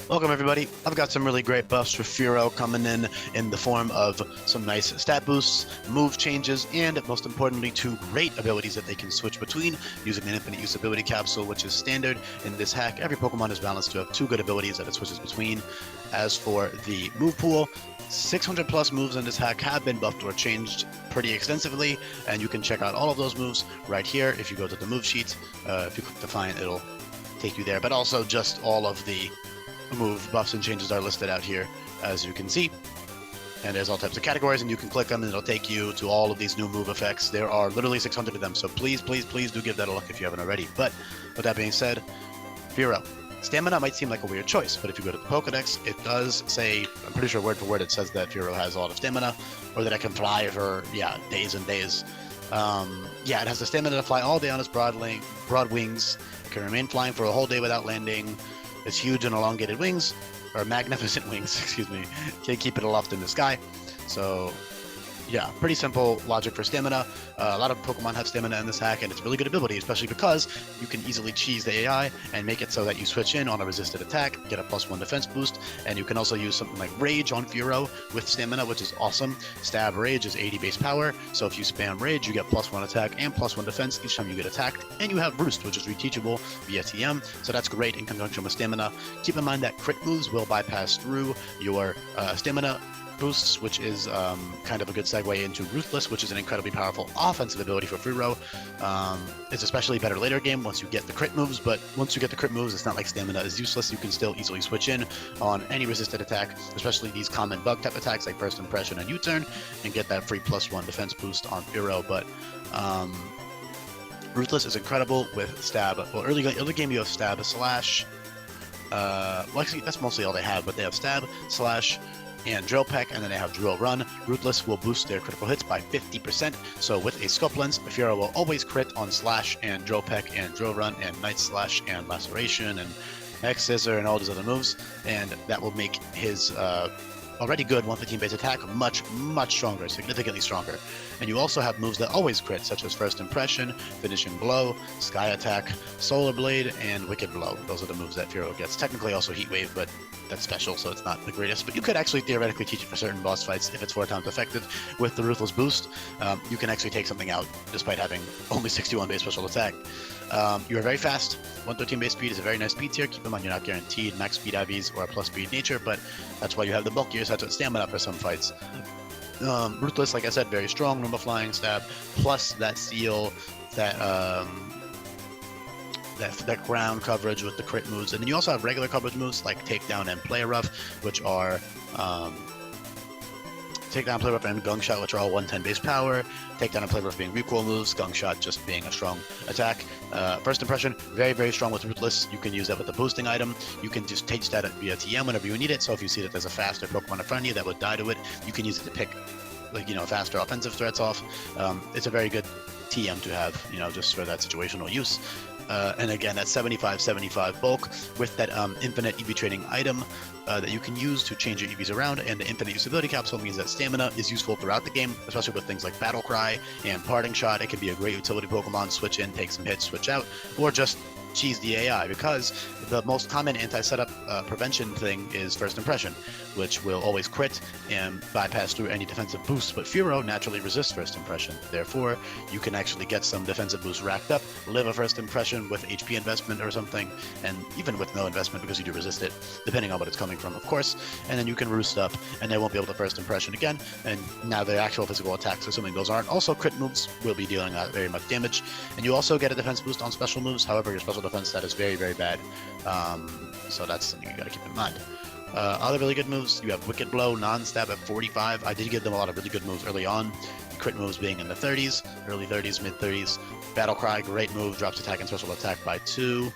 Welcome everybody. I've got some really great buffs for Fearow coming in the form of some nice stat boosts, move changes, and most importantly, two great abilities that they can switch between using an infinite use ability capsule, which is standard in this hack. Every Pokemon is balanced to have two good abilities that it switches between. As for the move pool, 600 plus moves in this hack have been buffed or changed pretty extensively, and you can check out all of those moves right here. If you go to the move sheet, if you click Define, it'll take you there, but also just all of the move buffs and changes are listed out here, as you can see. And there's all types of categories, and you can click them and it'll take you to all of these new move effects. There are literally 600 of them, so please do give that a look if you haven't already. But with that being said, Fearow. Stamina might seem like a weird choice, but if you go to the Pokedex, it does say, I'm pretty sure word for word, it says that Fearow has a lot of stamina, or that it can fly for, days and days. It has the stamina to fly all day on its broad wings. It can remain flying for a whole day without landing. Its huge and elongated wings, or magnificent wings, excuse me, can keep it aloft in the sky. So, yeah, pretty simple logic for stamina. A lot of Pokemon have stamina in this hack, and it's a really good ability, especially because you can easily cheese the AI and make it so that you switch in on a resisted attack, get a +1 defense boost, and you can also use something like Rage on Fearow with stamina, which is awesome. Stab Rage is 80 base power, so if you spam Rage, you get +1 attack and +1 defense each time you get attacked, and you have Roost, which is reteachable via TM, so that's great in conjunction with stamina. Keep in mind that crit moves will bypass through your stamina boosts, which is kind of a good segue into Ruthless, which is an incredibly powerful offensive ability for Fearow. It's especially better later game once you get the crit moves, but once you get the crit moves, it's not like stamina is useless. You can still easily switch in on any resisted attack, especially these common bug type attacks like First Impression and U-Turn, and get that free +1 defense boost on Fearow. But Ruthless is incredible with Stab. Well, early game you have Stab, Slash. Well, actually, that's mostly all they have, but they have Stab, Slash, and Drill Peck, and then they have Drill Run. Ruthless will boost their critical hits by 50%, so with a Scope Lens, Fearow will always crit on Slash and Drill Peck and Drill Run and Night Slash and Laceration and X Scissor and all these other moves, and that will make his already good 115 base attack much stronger, significantly stronger. And you also have moves that always crit, such as First Impression, Finishing Blow, Sky Attack, Solar Blade, and Wicked Blow. Those are the moves that Fearow gets. Technically also Heat Wave, but that's special, so it's not the greatest. But you could actually theoretically teach it for certain boss fights if it's 4 times effective. With the Ruthless boost, you can actually take something out despite having only 61 base special attack. You are very fast. 113 base speed is a very nice speed tier. Keep in mind you're not guaranteed max speed IVs or a plus speed nature, but that's why you have the bulkier sets with stamina for some fights. Ruthless, like I said, very strong, normal flying, stab, plus that seal, that ground coverage with the crit moves. And then you also have regular coverage moves like Takedown and Play Rough, which are Takedown, Play Rough, and Gong Shot, which are all 110 base power. Takedown and Play Rough being recoil moves, Gong Shot just being a strong attack. First Impression, very strong with Ruthless. You can use that with a boosting item. You can just teach that via TM whenever you need it. So if you see that there's a faster Pokemon in front of you that would die to it, you can use it to pick, faster offensive threats off. It's a very good TM to have, just for that situational use. And again, that 75-75 bulk with that infinite EV trading item that you can use to change your EVs around, and the infinite usability capsule means that stamina is useful throughout the game, especially with things like Battle Cry and Parting Shot. It can be a great utility Pokemon, switch in, take some hits, switch out, or just cheese the AI, because the most common anti-setup prevention thing is First Impression, which will always crit and bypass through any defensive boosts, but Fearow naturally resists First Impression. Therefore, you can actually get some defensive boosts racked up, live a First Impression with HP investment or something, and even with no investment because you do resist it, depending on what it's coming from, of course, and then you can roost up, and they won't be able to First Impression again, and now their actual physical attacks, assuming those aren't also crit moves, will be dealing out very much damage. And you also get a defense boost on special moves, however, your special defense stat is very bad, so that's something you gotta keep in mind. Other really good moves, you have Wicked Blow, non-stab at 45. I did give them a lot of really good moves early on. Crit moves being in the 30s, early 30s, mid 30s. Battle Cry, great move, drops attack and special attack by 2.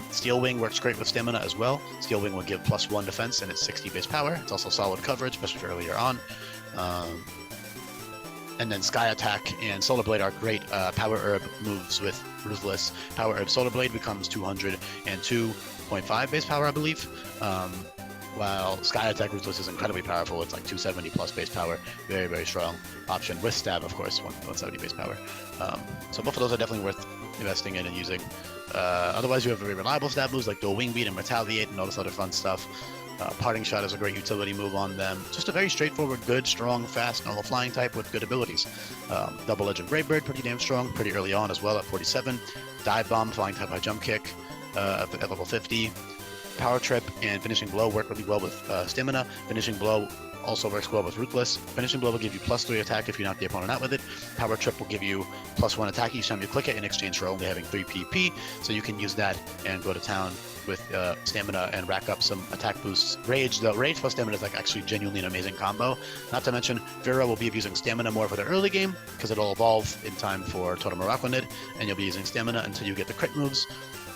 Steel Wing works great with stamina as well. Steel Wing will give +1 defense and it's 60 base power. It's also solid coverage, especially for earlier on. And then Sky Attack and Solar Blade are great Power Herb moves with Ruthless. Power Herb Solar Blade becomes 202 0.5 base power, I believe. While Sky Attack Ruthless is incredibly powerful. It's like 270 plus base power. Very, very strong option. With Stab, of course, 170 base power. So both of those are definitely worth investing in and using. Otherwise, you have very reliable stab moves like Dual Wing Beat and Retaliate and all this other fun stuff. Parting Shot is a great utility move on them. Just a very straightforward, good, strong, fast, normal flying type with good abilities. Double Edge and Brave Bird, pretty damn strong, pretty early on as well at 47. Dive Bomb, flying type high jump kick at level 50. Power Trip and Finishing Blow work really well with Stamina. Finishing Blow also works well with Ruthless. Finishing Blow will give you +3 attack if you knock the opponent out with it. Power Trip will give you +1 attack each time you click it in exchange for only having 3 PP. So you can use that and go to town with Stamina and rack up some attack boosts. Rage, though, Rage plus Stamina is like actually genuinely an amazing combo. Not to mention, Fearow will be using Stamina more for the early game because it'll evolve in time for Totem Araquanid, and you'll be using Stamina until you get the crit moves.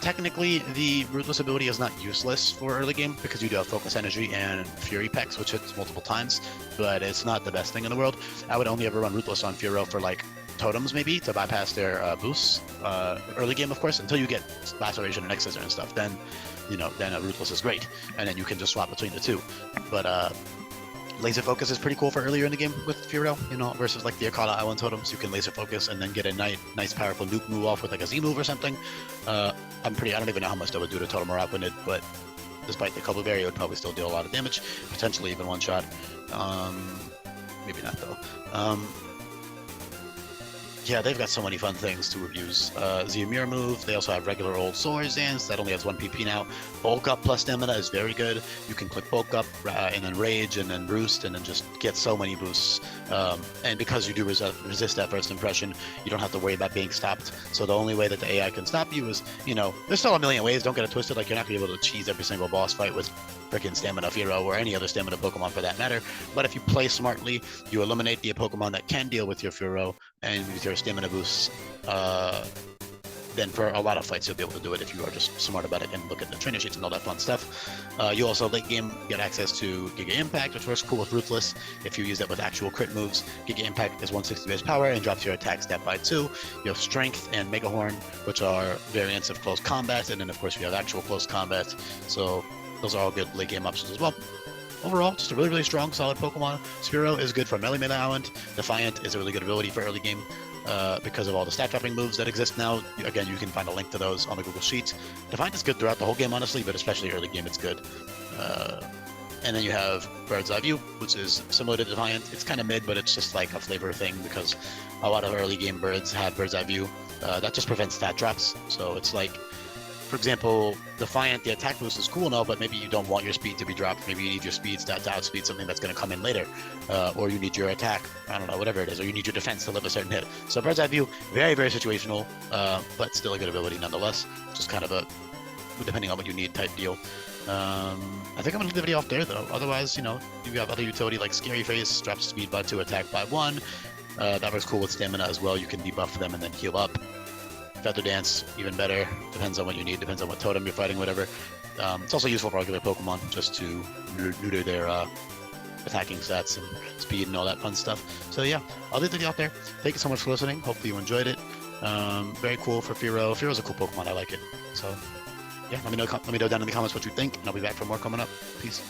Technically, the Ruthless ability is not useless for early game because you do have Focus Energy and Fury Pex, which hits multiple times, but it's not the best thing in the world. I would only ever run Ruthless on Fearow for like totems maybe to bypass their boosts early game, of course, until you get Laceration and X-Scissor and stuff. Then, you know, then Ruthless is great, and then you can just swap between the two. But Laser Focus is pretty cool for earlier in the game with Fearow, you know, versus like the Akala Island totems. You can Laser Focus and then get a nice powerful nuke move off with like a Z move or something. I don't even know how much that would do to Totem Araquanid, but despite the couple Berry, it would probably still deal a lot of damage, potentially even one shot. Maybe not though. Yeah, they've got so many fun things to use. Mirror move. They also have regular old Swords Dance that only has 1 PP now. Bulk Up plus Stamina is very good. You can click Bulk Up and then Rage and then Roost and then just get so many boosts. And because you do resist that first impression, you don't have to worry about being stopped. So the only way that the AI can stop you is, you know, there's still a million ways. Don't get it twisted. Like, you're not going to be able to cheese every single boss fight with freaking Stamina Fearow or any other Stamina Pokemon for that matter. But if you play smartly, you eliminate the Pokemon that can deal with your Fearow and with your Stamina boosts. Then for a lot of fights, you'll be able to do it if you are just smart about it and look at the trainer sheets and all that fun stuff. You also late game get access to Giga Impact, which works cool with Ruthless if you use that with actual crit moves. Giga Impact is 160 base power and drops your attack stat by 2. You have Strength and Mega Horn, which are variants of close combat, and then of course we have actual close combat. So those are all good late game options as well. Overall, just a really, really strong, solid Pokemon. Fearow is good for Melee Island. Defiant is a really good ability for early game because of all the stat dropping moves that exist now. Again, you can find a link to those on the Google Sheets. Defiant is good throughout the whole game, honestly, but especially early game, it's good. And then you have Bird's Eye View, which is similar to Defiant. It's kind of mid, but it's just like a flavor thing because a lot of early game birds have Bird's Eye View. That just prevents stat drops. So it's like, for example, Defiant, the attack boost is cool and all, but maybe you don't want your speed to be dropped. Maybe you need your speed stat to outspeed something that's going to come in later. Or you need your attack, I don't know, whatever it is. Or you need your defense to live a certain hit. So Bird's Eye View, very, very situational, but still a good ability nonetheless. Just kind of a, depending on what you need type deal. I think I'm going to leave the video off there, though. Otherwise, you know, you have other utility like Scary Face, drops speed by 2, attack by 1. That works cool with Stamina as well. You can debuff them and then heal up. Feather Dance, even better. Depends on what you need, depends on what totem you're fighting, whatever. It's also useful for regular Pokemon, just to neuter their attacking stats and speed and all that fun stuff. So yeah, I'll leave the video out there. Thank you so much for listening. Hopefully you enjoyed it. Very cool for Fearow. Fearow's a cool Pokemon, I like it. So yeah, let me know down in the comments what you think, and I'll be back for more coming up. Peace.